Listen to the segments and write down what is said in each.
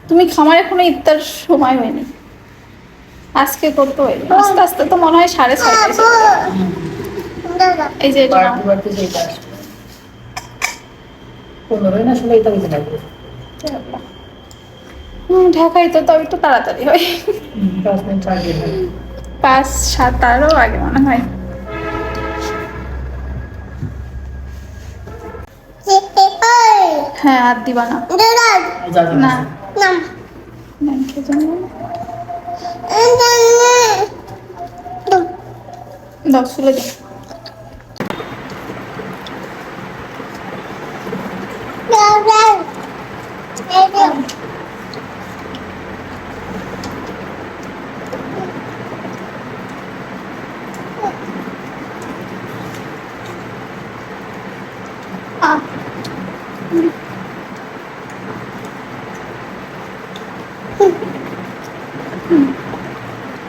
তুমি খামারে কোনো ইফতার সময় হয়নি, আজকে করতে হয়নি, আস্তে আস্তে তো মনে হয় 6:30। এই যে এটা নাও। ঢাকায় তো তাও একটু তাড়াতাড়ি হয়, 5-7 তারও আগে মনে হয়। হ্যাঁ, আর দিবা না না ব্যাংকে জন্য দাও, শুলে দাও।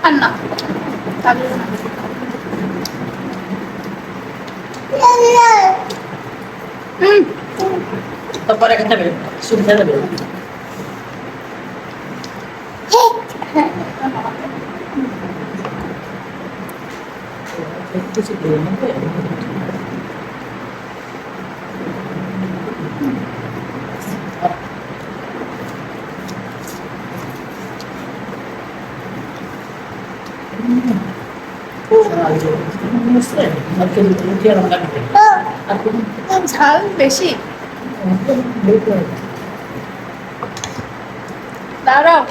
আর না তারপরে এখান থেকে সুবিধা দেবে। ঝাল বেশি, দাঁড়াও।